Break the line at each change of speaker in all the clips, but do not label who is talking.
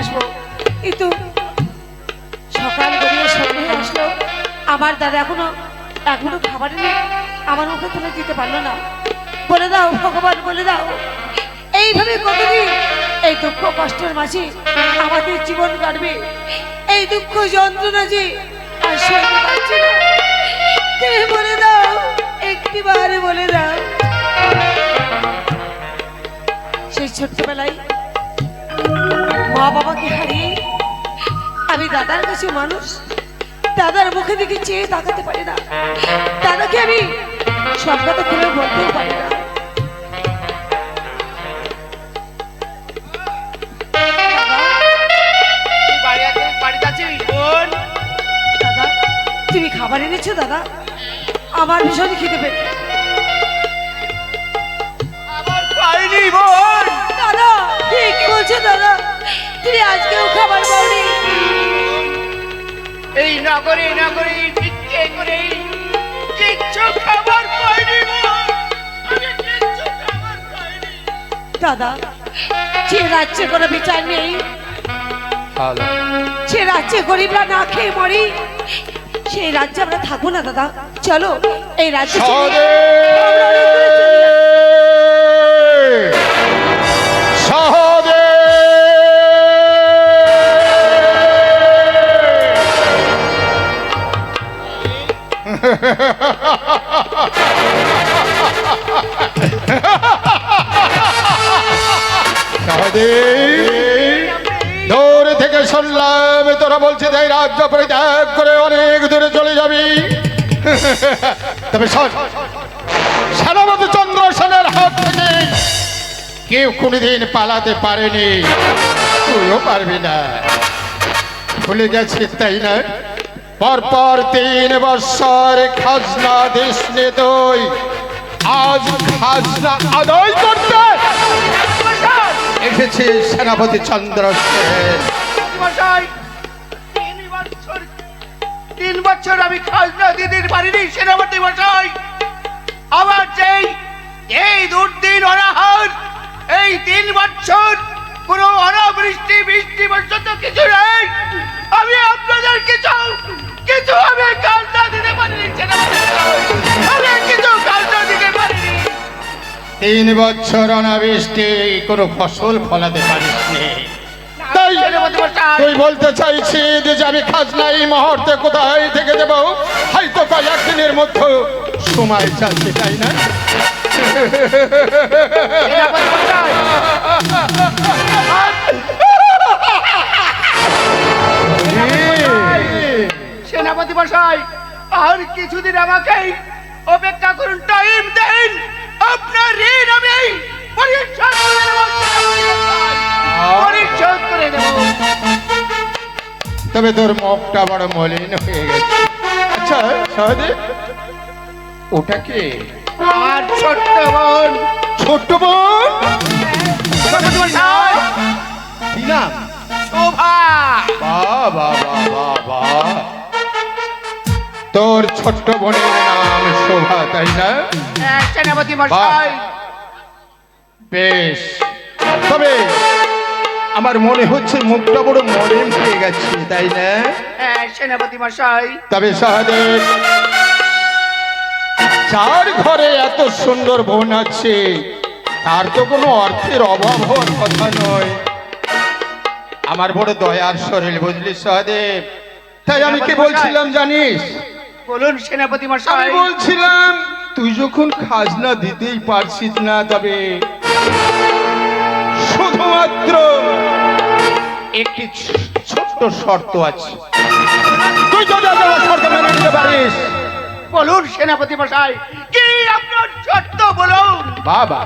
আসবো, কিন্তু সকাল গড়িয়ে সন্ধে আসলো, আমার দাদা এখনো খাবার এনে আমার মুখে তুলে দিতে পারলো না। বলে দাও ভগবান, বলে দাও এইভাবে কতদিন এই দুঃখ কষ্টের মাঝে আমাদের জীবন কাটবে? এই দুঃখ যন্ত্রণা যে আর সইতে পারছি না। তুমি বলে দাও, একটিবার বলে দাও। সেই ছোট্টবেলায় মা বাবাকে হারিয়ে আমি দাদার কাছে মানুষ, দাদার মুখে দিকে চেয়ে তাকাতে পারি না, দাদাকে আমি সব কথা খুলে বলতেও পারি না। দাদা, তুমি খাবার এনেছো? দাদা, আমার ভীষণ খিদে পেটে। দাদা, কি বলছো দাদা? তুমি আজকেও খাবার পাওনি?
এই নগরে নগরে ভিক্ষে করে কিচ্ছু খাবার পাইনি।
দাদা, যে রাজ্যে কোনো বিচার নেই, যে রাজ্যে গরিবরা না খেয়ে মরি, সেই রাজ্যে আমরা থাকবো না। দাদা চলো, এই রাজ্যে
দূর থেকে শুনলাম তোরা বলছে তাই রাজ্য পরিত্যাগ করে অনেক দূরে চলে যাবি। তবে সেনাপতি চন্দ্র সেনের হাত থেকে কেউ কোনদিন পালাতে পারেনি, তুইও পারবি না। ভুলে গেছিস তাই না? পরপর 3 বৎসর খাজনা দিস নে তুই, আজ খাজনা আদায় করতে এসেছে সেনাপতি চন্দ্র সেন।
3 বছর আমি খাজনা দিদির পারিনি সেনাপতি মশাই। আমার এই দুর্দিন অনাহার, এই 3 বছর কোনো অনাবৃষ্টি বৃষ্টি পর্যন্ত কিছু নেই। আমি আপনাদের কিছু আমি খাজনা দিতে পারিনি সেনাপতি মশাই। আমি কিছু খাজনা দিতে পারিনি।
3 বছর অনাবৃষ্টি কোনো ফসল ফলাতে পারিসনি। তুই বলতে চাইছিস যে আমি খাজনা এই মুহূর্তে কোথায় থেকে দেব? হয়তো কয়েকদিনের মধ্যে সময় চাচ্ছে, তাই না?
সেনাপতি মশাই, আর কিছুদিন আমাকে অপেক্ষা করুন, টাইম দেন। আপনার ঋণ আমি পরিশোধ করে দেব।
তবে তোর মুখটা বড় মলিন হয়ে গেছে। আচ্ছা সহদেব, ওটা কে?
আমার ছোট্ট বোন।
ছোট্ট বোন?
সেনাপতি মশাই,
কি নাম?
শোভা।
বাবা বাবা বাবা, তোর ছোট্ট বোনের নাম শোভা, তাই না?
সেনাপতি মশাই,
বেশ। তবে আমার মনে হচ্ছে মুখটা বড় মলিন হয়ে গেছে, তাই না?
সেনাপতি মশাই।
তবে সহদেব, যার ঘরে এত সুন্দর বোন আছে তার তো কোনো অর্থের অভাব হওয়ার কথা নয়। আমার বড় দয়ার শরীর, বুঝলি সহদেব? তাই আমি কি বলছিলাম জানিস?
বলুন সেনাপতি
আমি
মশাই।
বলছিলাম তুই যখন খাজনা দিতেই পারছিস না, তবে শুধুমাত্র একটি ছোট্ট শর্ত আছে। তুই যদি আমার শর্ত মেনে নিতে পারিস।
বলুন সেনাপতি মশাই, কি আপনার শর্ত বলুন।
বাবা,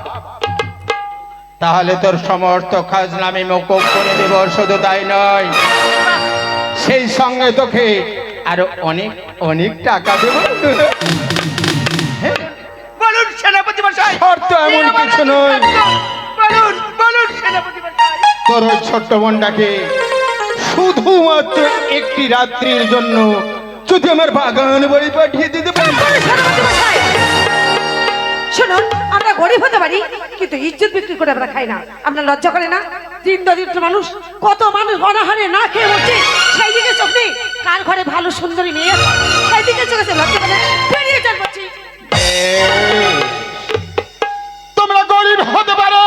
তাহলে তোর সমস্ত খাজনা আমি মকুব করে দেব। শুধু তাই নয়, সেই সঙ্গে তোকে আরো অনেক অনেক টাকা দেব।
বলুন সেনাপতি মশাই।
শর্ত এমন কিছু নয়।
বলুন বলুন সেনাপতি মশাই।
তোর ওই ছোট্ট বোনটাকে শুধুমাত্র একটি রাত্রির জন্য যদি আমার বাগান বাড়ি পাঠিয়ে দিতে পারি।
শুনুন, আমরা গরিব হতে পারি, কিন্তু ইজ্জত বিক্রি করে আমরা খাই না। আপনার লজ্জা করে না? দিন দরিদ্র মানুষ, কত মানুষ অনাহারে না খেয়ে মরছে, সেই দিকে চোখ নেই? কার ঘরে ভালো সুন্দরী মেয়ে আছে, সেই দিকে চোখ আছে? লজ্জা করে বেরিয়ে যান বলছি।
তোমরা গরিব হতে পারো,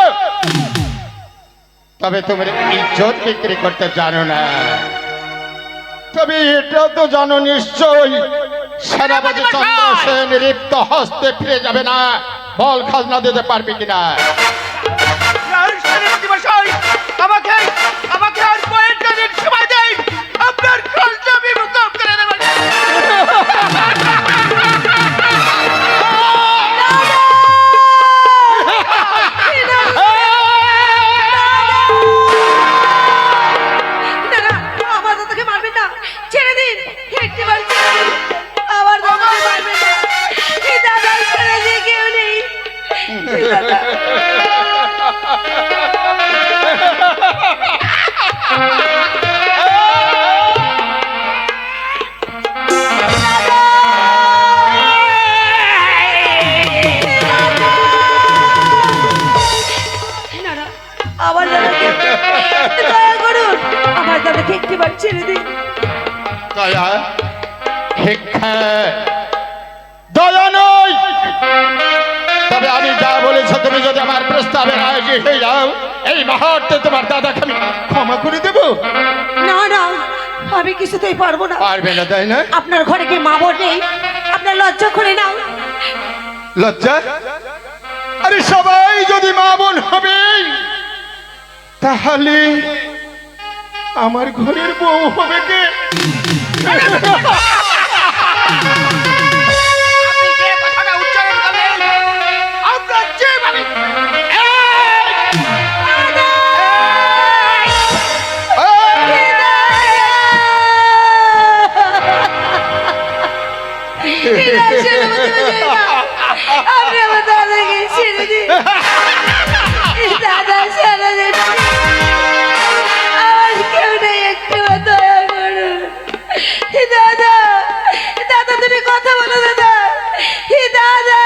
তবে তোমরা ইজ্জত বিক্রি করতে জানো না। তবে এটা তো জানো নিশ্চয়, সেনাপতি চন্দ্রসেন রিক্ত হস্তে ফিরে যাবে না। বল, খাজনা দিতে পারবে কিনা?
সেনাপতি মশাই, আমাকে আমাকে আর কয়েকটা দিন সময় দেন, আপনার খাজনা আমি মুকুব করে দেবেন।
আমার দাদাকে মারবেন না, ছেড়ে দিন। একটিবার ছেড়ে দিন, আমার দাদাকে মারবেন না। এই দাদা ছেড়ে দিয়ে কেউ নেই। এই দাদা। না, না, আমার দাদাকে দয়া করুন, আমার দাদাকে একটিবার ছেড়ে দিন।
দয়া ভিক্ষা দয়া নয়। তবে আমি যা বলেছি, তুমি যদি আমার প্রস্তাবে রাজি হয়ে যাও, এই মুহূর্তে তোমার দাদাকে আমি ক্ষমা করে দেবো।
না না, আমি কিছুতেই পারবো না।
পারবে না, তাই না?
আপনার ঘরে কি মা বোন নেই? আপনার লজ্জা করে নাও।
লজ্জা? আরে সবাই যদি মা বোন হবে, তাহলে আমার ঘরের বউ হবে কে?
আপনি যে কথাটা উচ্চারণ করলেন, আমরা যেভাবে
আপনি আমার দাদাকে ছেড়ে দিন। দাদা ছেড়ে দিন, আমার কেউ নেই, একটু দয়া করুন। দাদা, দাদা তুমি কথা বলো দাদা। দাদা,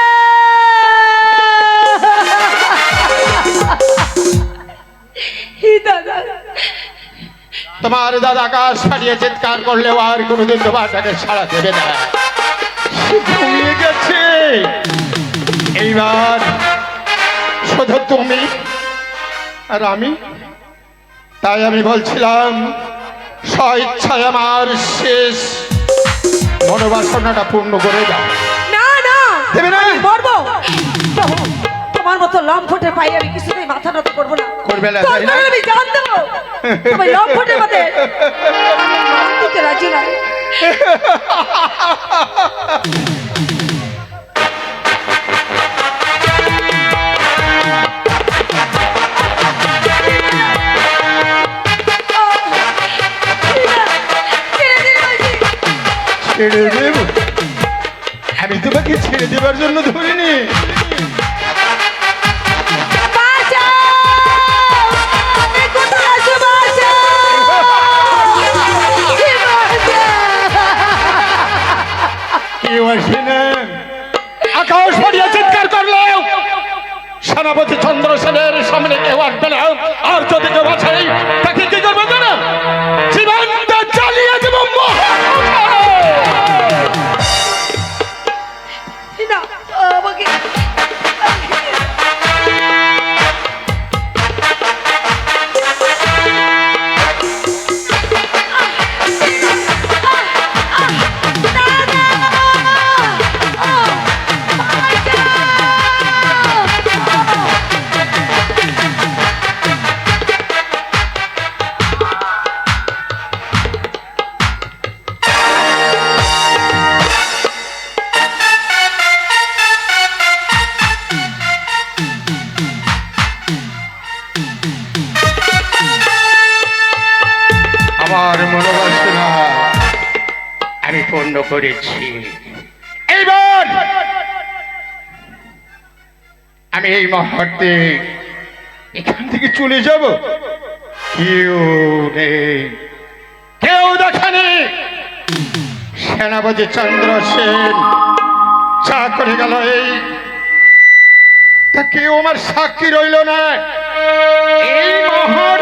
দাদা।
তোমার দাদা আকাশ ফাটিয়ে চিৎকার করলেও আর কোনোদিন তোমার তাকে ছাড়া দেবে না। সে ঘুমিয়ে গেছে। এইবার শুধু তুমি আর আমি। তাই আমি বলছিলাম, স্বইচ্ছায় আমার শেষ মনোবাসনাটা পূর্ণ করে দাও।
না না,
দেবে না?
মরবো। বাবু, তোমার মতো লম্ফটে পাই আমি কিছুতেই মাথা নত করবো না।
করবে না, তাই না?
দরকার আমি জান দেবো, তুমি লম্ফটের মধ্যে মান দিতে রাজি নাই।
ছেড়ে দেব? আমি তোমাকে ছেড়ে দেবার জন্য ধরিনি। কেউ আসে না। আকাশ ফাটিয়ে চিৎকার করলো, সেনাপতি চন্দ্রসেনের সামনে কেউ আসবে না। আর যদি কেউ আছে, তাকে কি করবো জানো? জীবনটা চালিয়ে দেব।
না, আমাকে
আমার মনোবাসনা আমি পূর্ণ করেছি। এইবার আমি এই মুহূর্তে এখান থেকে চলে যাব। কেউ নেই, কেউ দেখেনি। সেনাপতি চন্দ্রসেন চা করে গেল এই তা কেউ আমার সাক্ষী রইল না। এই মহৎ